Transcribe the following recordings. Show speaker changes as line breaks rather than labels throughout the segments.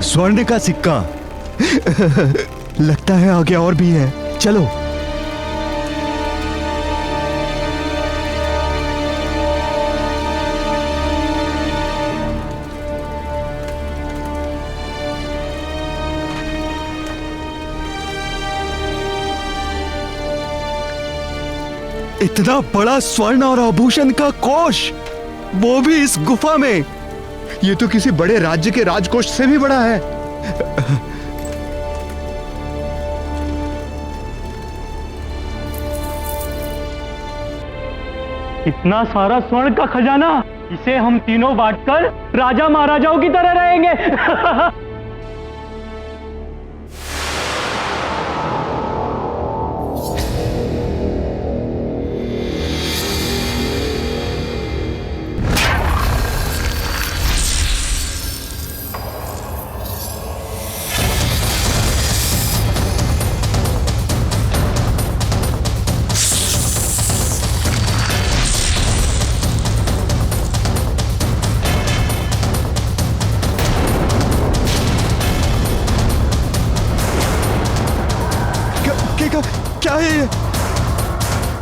स्वर्ण का सिक्का। लगता है आगे और भी है, चलो। इतना बड़ा स्वर्ण और आभूषण का कोष, वो भी इस गुफा में। ये तो किसी बड़े राज्य के राजकोष से भी बड़ा है।
इतना सारा स्वर्ण का खजाना, इसे हम तीनों बांटकर राजा महाराजाओं की तरह रहेंगे।
क्या है ये?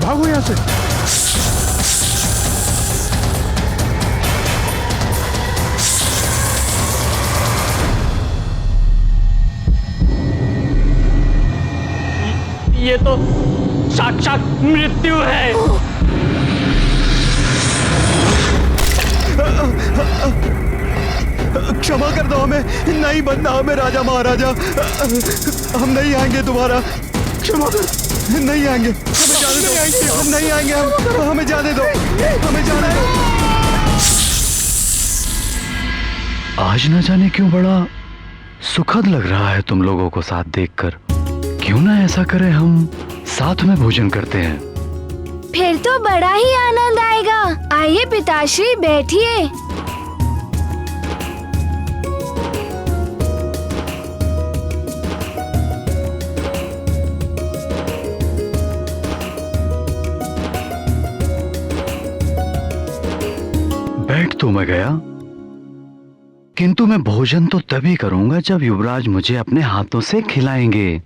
भागो यहां से।
ये तो साक्षात मृत्यु है।
क्षमा कर दो हमें, नहीं बनना हमें राजा महाराजा। हम नहीं आएंगे दोबारा, क्षमा कर, नहीं आएंगे, हमें जाने दो, हम नहीं आएंगे, हमें जाने दो, हमें जाने दो।
आज न जाने क्यों बड़ा सुखद लग रहा है तुम लोगों को साथ देखकर। क्यों ना ऐसा करें, हम साथ में भोजन करते हैं।
फिर तो बड़ा ही आनंद आएगा। आइए पिताश्री, बैठिए।
बैठ तो मैं गया, किंतु मैं भोजन तो तभी करूंगा जब युवराज मुझे अपने हाथों से खिलाएंगे।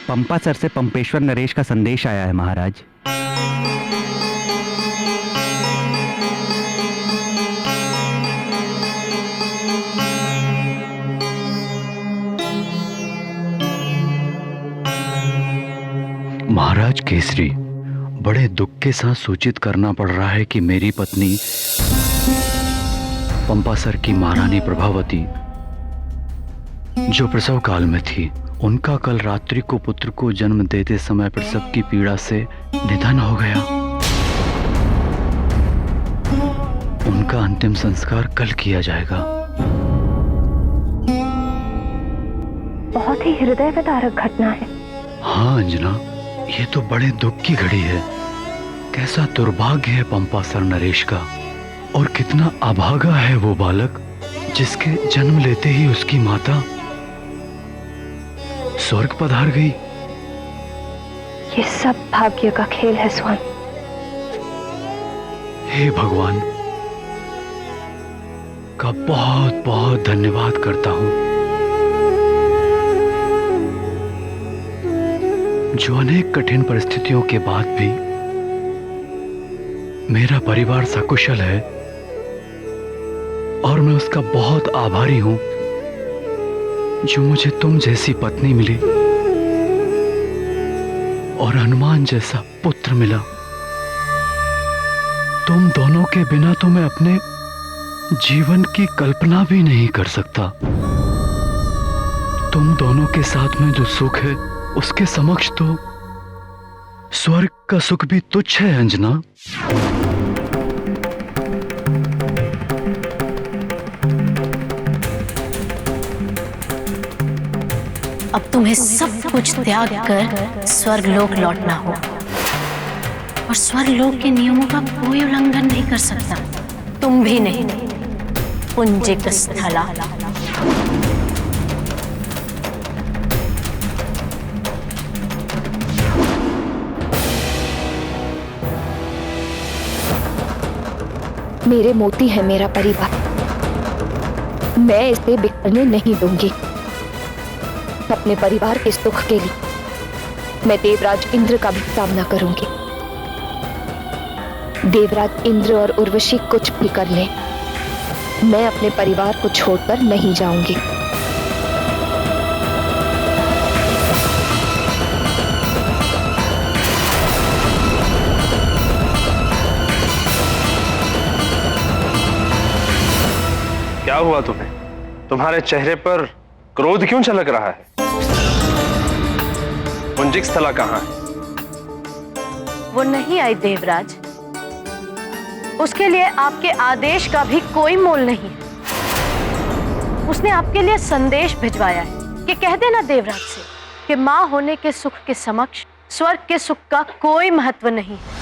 पंपा सर से पंपेश्वर नरेश का संदेश आया है महाराज।
महाराज केसरी, बड़े दुख के साथ सूचित करना पड़ रहा है कि मेरी पत्नी पंपासर की महारानी प्रभावती, जो प्रसव काल में थी, उनका कल रात्रि को पुत्र को जन्म देते समय प्रसव की पीड़ा से निधन हो गया। उनका अंतिम संस्कार कल किया जाएगा।
बहुत ही हृदय विदारक घटना है।
हाँ अंजना, ये तो बड़े दुख की घड़ी है। कैसा दुर्भाग्य है पंपासर नरेश का, और कितना अभागा है वो बालक जिसके जन्म लेते ही उसकी माता स्वर्ग पधार गई।
ये सब भाग्य का खेल है स्वर्ण।
हे भगवान का बहुत बहुत धन्यवाद करता हूं, जो अनेक कठिन परिस्थितियों के बाद भी मेरा परिवार सकुशल है, और मैं उसका बहुत आभारी हूं जो मुझे तुम जैसी पत्नी मिली और हनुमान जैसा पुत्र मिला। तुम दोनों के बिना तो मैं अपने जीवन की कल्पना भी नहीं कर सकता। तुम दोनों के साथ में जो सुख है, उसके समक्ष तो स्वर्ग का सुख भी तुच्छ है अंजना।
अब तुम्हें सब कुछ त्याग कर स्वर्गलोक लौटना होगा और स्वर्गलोक के नियमों का कोई उल्लंघन नहीं कर सकता, तुम भी नहीं। पुंजिक स्थला।
मेरे मोती है मेरा परिवार, मैं इसे बिखरने नहीं दूंगी। अपने परिवार के सुख के लिए मैं देवराज इंद्र का भी सामना करूंगी। देवराज इंद्र और उर्वशी कुछ भी कर लें, मैं अपने परिवार को छोड़कर नहीं जाऊंगी।
क्या हुआ तुम्हें? तुम्हारे चेहरे पर क्रोध क्यों झलक रहा है? पुंजिक स्थला कहाँ है?
वो नहीं आई देवराज, उसके लिए आपके आदेश का भी कोई मोल नहीं है। उसने आपके लिए संदेश भिजवाया है कि कह देना देवराज से कि मां होने के सुख के समक्ष स्वर्ग के सुख का कोई महत्व नहीं है।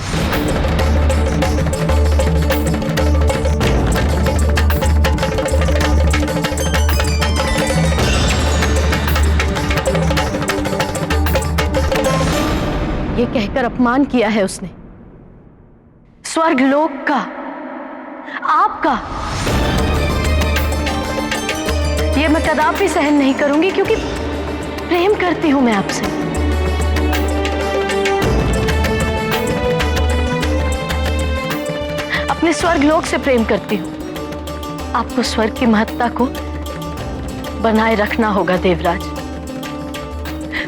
ये कहकर अपमान किया है उसने, स्वर्गलोक का, आपका। ये मैं कदापि सहन नहीं करूंगी, क्योंकि प्रेम करती हूं मैं आपसे। अपने स्वर्गलोक से प्रेम करती हूं। आपको स्वर्ग की महत्ता को बनाए रखना होगा देवराज।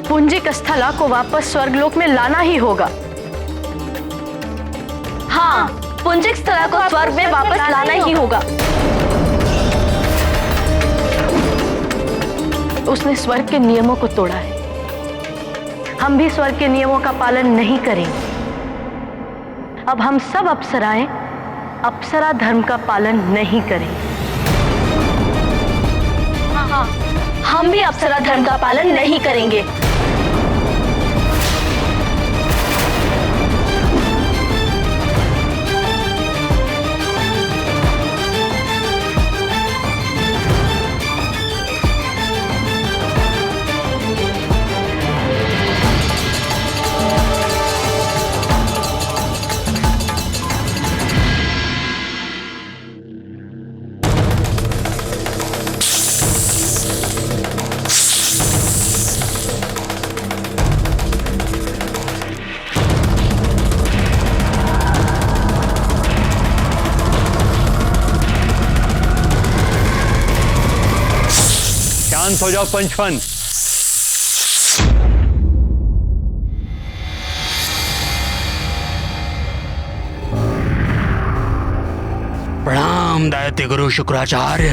पुंजिक स्थला को वापस स्वर्गलोक में लाना ही होगा। हाँ, पुंजिक स्थला को स्वर्ग में वापस लाना ही होगा। उसने स्वर्ग के नियमों को तोड़ा है, हम भी स्वर्ग के नियमों का पालन नहीं करेंगे। अब हम सब अप्सराएं अप्सरा धर्म का पालन नहीं करेंगे। हाँ, हम भी अप्सरा धर्म का पालन नहीं करेंगे।
शांत हो जाओ पंचफन।
प्रणाम दैत्य गुरु शुक्राचार्य।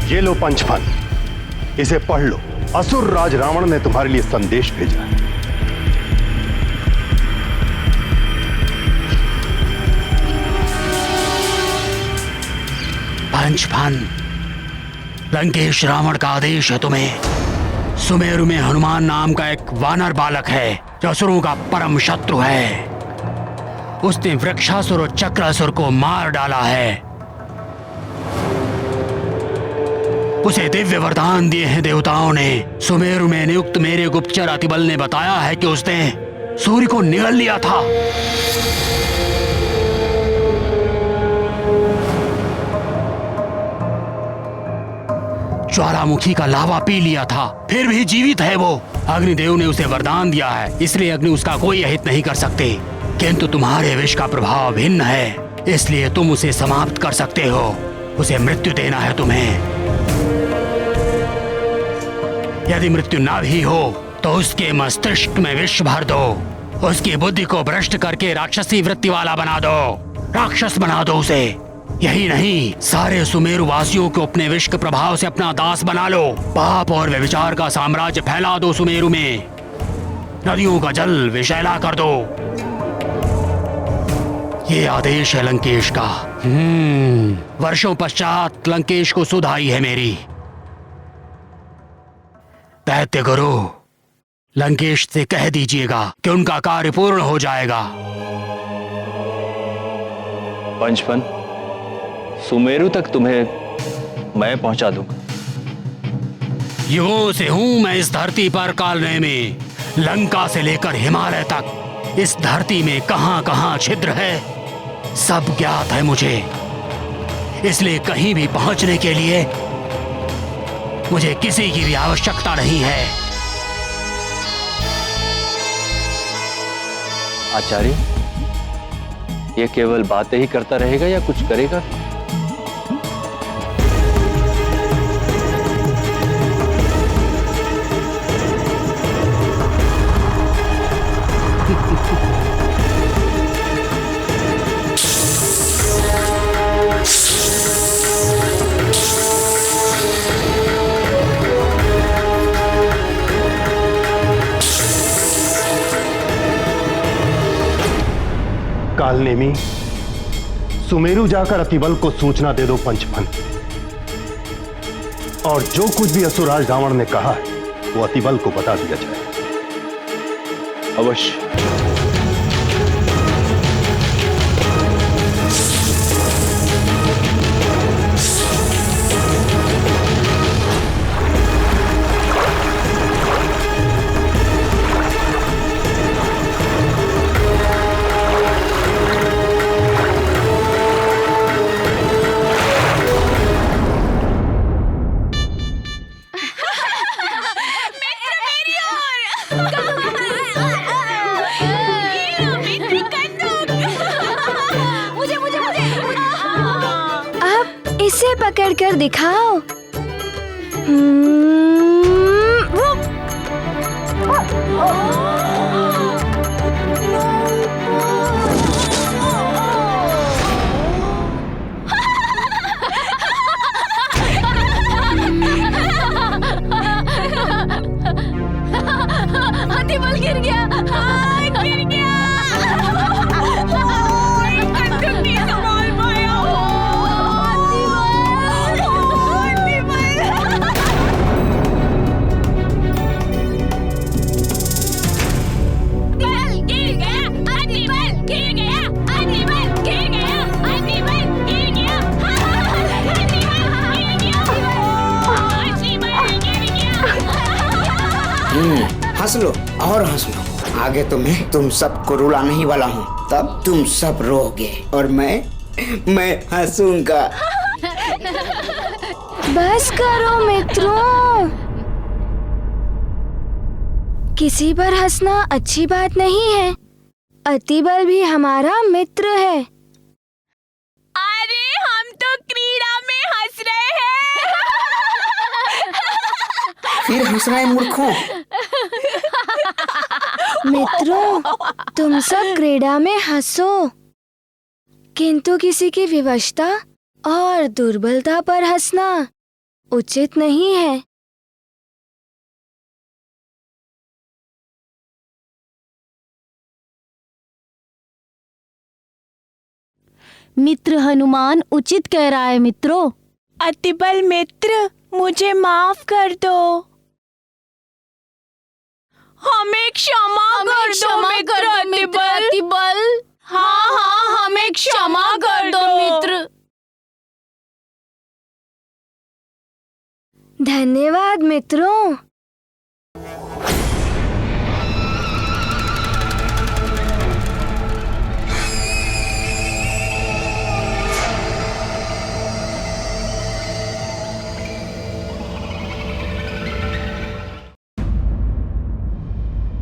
ये लो पंचफन, इसे पढ़ लो। असुर राज रावण ने तुम्हारे लिए संदेश भेजा है।
पंचफन, लंकेश रावण का आदेश है तुम्हें। सुमेरु में हनुमान नाम का एक वानर बालक है जो असुरों का परम शत्रु है। उसने वृक्षासुर और चक्रासुर को मार डाला है। उसे दिव्य वरदान दिए हैं देवताओं ने। सुमेरु में नियुक्त मेरे गुप्तचर अतिबल ने बताया है कि उसने सूर्य को निगल लिया था। ज्वालामुखी का लावा पी लिया था, फिर भी जीवित है वो। अग्निदेव ने उसे वरदान दिया है, इसलिए अग्नि उसका कोई अहित नहीं कर सकते। किंतु तुम्हारे विष का प्रभाव भिन्न है, इसलिए तुम उसे समाप्त कर सकते हो। उसे मृत्यु देना है तुम्हें। यदि मृत्यु ना भी हो तो उसके मस्तिष्क में विष भर दो। उसकी बुद्धि को भ्रष्ट करके राक्षसी वृत्ति वाला बना दो, राक्षस बना दो उसे। यही नहीं, सारे सुमेरु वासियों को अपने विष के प्रभाव से अपना दास बना लो। पाप और व्यभिचार का साम्राज्य फैला दो सुमेरु में। नदियों का जल विषैला कर दो।
ये आदेश है लंकेश का। वर्षों पश्चात लंकेश को सुध आई है मेरी। दैत्य गुरु, लंकेश से कह दीजिएगा कि उनका कार्य पूर्ण हो जाएगा।
पंचफन, सुमेरु तक तुम्हें मैं पहुंचा दूंगा।
युगों से हूं मैं इस धरती पर कालने में। लंका से लेकर हिमालय तक इस धरती में कहां कहां छिद्र है सब ज्ञात है मुझे। इसलिए कहीं भी पहुंचने के लिए मुझे किसी की भी आवश्यकता नहीं है।
आचार्य, ये केवल बातें ही करता रहेगा या कुछ करेगा?
कालनेमी, सुमेरु जाकर अतिबल को सूचना दे दो पंचफन। और जो कुछ भी असुरराज रावण ने कहा है वो अतिबल को बता दिया जाए।
अवश्य।
इसे पकड़ कर दिखाओ।
अतिबल गिर गया, गिर गया।
हंस लो और हंस लो। आगे तो मैं तुम सबको रुलाने ही वाला हूँ। तब तुम सब रोगे और मैं हंसूंगा।
बस करो मित्रों, किसी पर हंसना अच्छी बात नहीं है। अतिबल भी हमारा मित्र है।
अरे हम तो क्रीड़ा में हंस रहे हैं।
फिर हंस रहे मूर्खों।
मित्रों, तुम सब क्रीड़ा में हंसो, किंतु किसी की विवशता और दुर्बलता पर हंसना उचित नहीं है।
मित्र हनुमान उचित कह रहा है मित्रों।
अतिबल मित्र, मुझे माफ कर दो। हमें क्षमा कर दो मित्र अतिबल। हाँ, हमें क्षमा कर दो मित्र।
धन्यवाद मित्रों।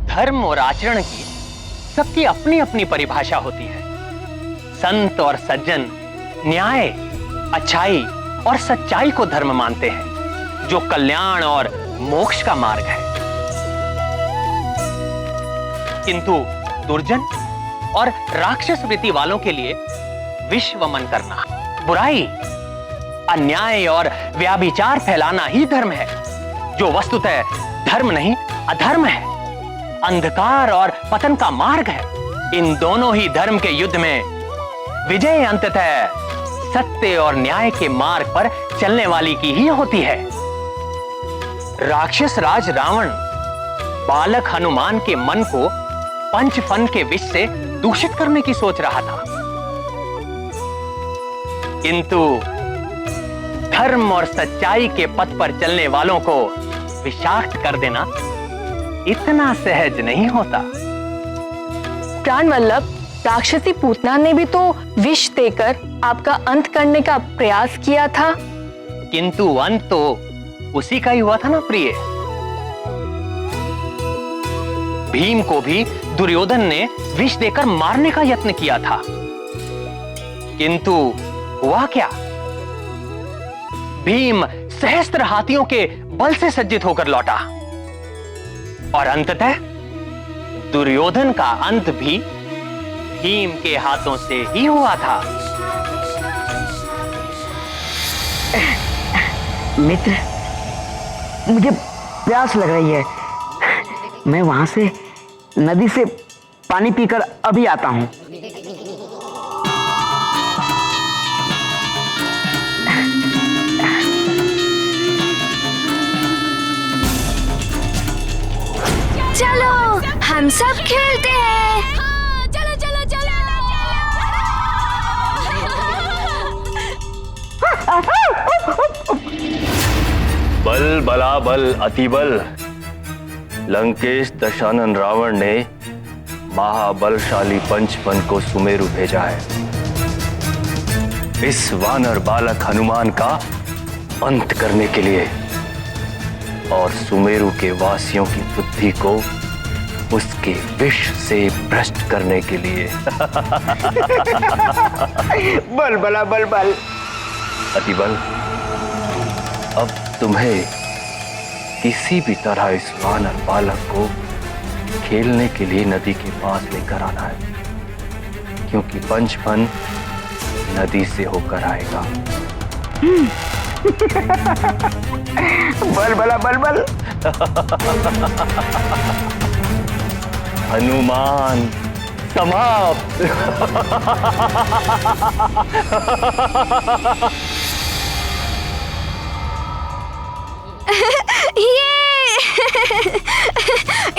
धर्म और आचरण की सबकी अपनी अपनी परिभाषा होती है। संत और सज्जन न्याय, अच्छाई और सच्चाई को धर्म मानते हैं, जो कल्याण और मोक्ष का मार्ग है। किंतु दुर्जन और राक्षस वृत्ति वालों के लिए विश्वमन करना, बुराई, अन्याय और व्याभिचार फैलाना ही धर्म है, जो वस्तुतः धर्म नहीं अधर्म है, अंधकार और पतन का मार्ग है। इन दोनों ही धर्म के युद्ध में विजय अंततः सत्य और न्याय के मार्ग पर चलने वाली की ही होती है। राक्षस राज रावण बालक हनुमान के मन को पंचफन के विष से दूषित करने की सोच रहा था, किंतु धर्म और सच्चाई के पथ पर चलने वालों को विषाक्त कर देना इतना सहज नहीं होता।
प्राण वल्लभ, राक्षसी पूतना ने भी तो विष देकर आपका अंत करने का प्रयास किया था।
किंतु अंत तो उसी का ही हुआ था ना प्रिय। भीम को भी दुर्योधन ने विष देकर मारने का यत्न किया था, किंतु हुआ क्या? भीम सहस्त्र हाथियों के बल से सज्जित होकर लौटा और अंततः दुर्योधन का अंत भी भीम के हाथों से ही हुआ था।
मित्र, मुझे प्यास लग रही है। मैं वहां से नदी से पानी पीकर अभी आता हूं।
चलो हम सब खेलते हैं। हाँ, चलो चलो चलो
बल बला बल अति बल। लंकेश दशानन रावण ने महाबलशाली पंचफन को सुमेरु भेजा है इस वानर बालक हनुमान का अंत करने के लिए और सुमेरु के वासियों की बुद्धि को उसके विष से भ्रष्ट करने के लिए।
बल बला बल बल
अति बल, अब तुम्हें किसी भी तरह इस वानर बालक को खेलने के लिए नदी के पास लेकर आना है, क्योंकि पंचफन नदी से होकर आएगा।
बल बला बल बल।
हनुमान समाप्त।
ये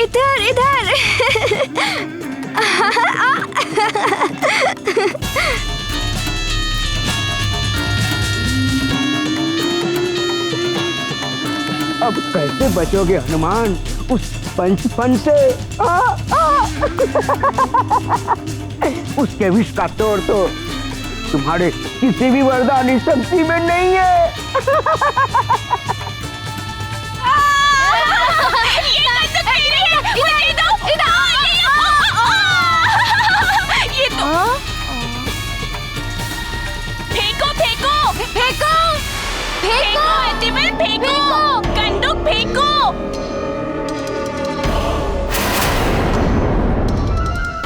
इधर इधर।
अब कैसे बचोगे हनुमान उस पंचफन से? उसके विष का तोड़ तो तुम्हारे किसी भी वरदानी शक्ति में नहीं है।
फेंको फेंको फेंको फेंको अतिबल फेंको, कंदूक फेंको।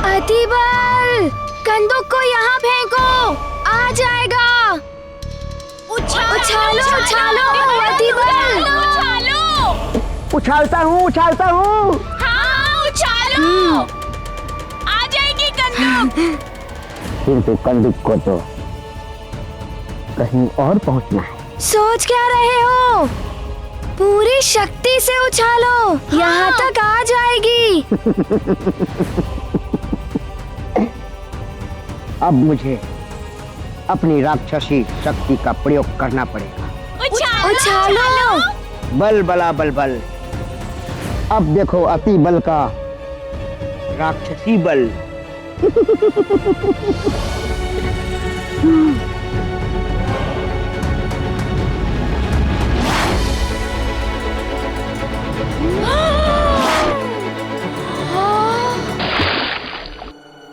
अतिबल, कंदूक को यहाँ फेंको, आ जाएगा। उछालो उछालो अतिबल, उछालो।
उछालता हूँ।
हाँ उछालो, आ जाएगी कंदूक।
किंतु कंदूक को तो कहीं और पहुंचना है।
सोच क्या रहे हो? पूरी शक्ति से उछालो, यहाँ तक आ जाएगी।
अब मुझे अपनी राक्षसी शक्ति का प्रयोग करना पड़ेगा।
उछालो।
बल बला बल बल। अब देखो अति बल का राक्षसी बल।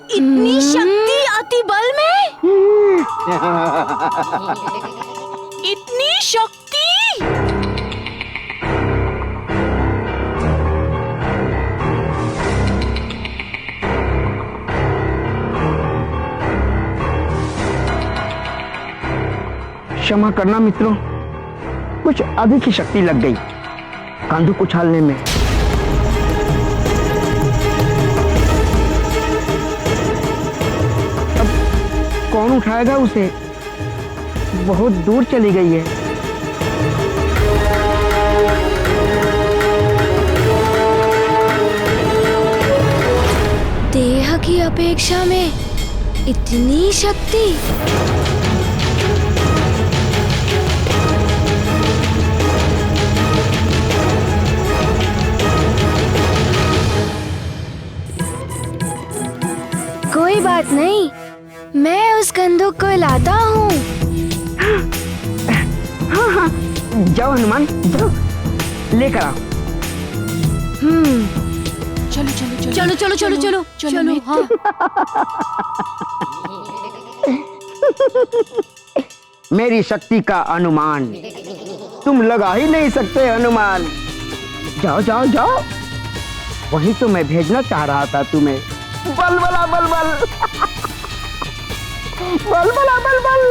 इतनी शक्ति अति बल में? इतनी शक्ति?
क्षमा करना मित्रों, कुछ अधिक ही शक्ति लग गई कंदूक उछालने में। अब
कौन उठाएगा उसे? बहुत दूर चली गई है।
देह की अपेक्षा में इतनी शक्ति। कोई बात नहीं, मैं उस बंदूक को लाता हूँ।
हाँ हाँ, जाओ हनुमान, जाओ लेकर आओ।
चलो चलो चलो चलो चलो चलो चलो चलो। हाँ।
मेरी शक्ति का अनुमान तुम लगा ही नहीं सकते हनुमान। जाओ जाओ जाओ, वही तो मैं भेजना चाह रहा था तुम्हें। बलबला बलबल, बलबला बलबल।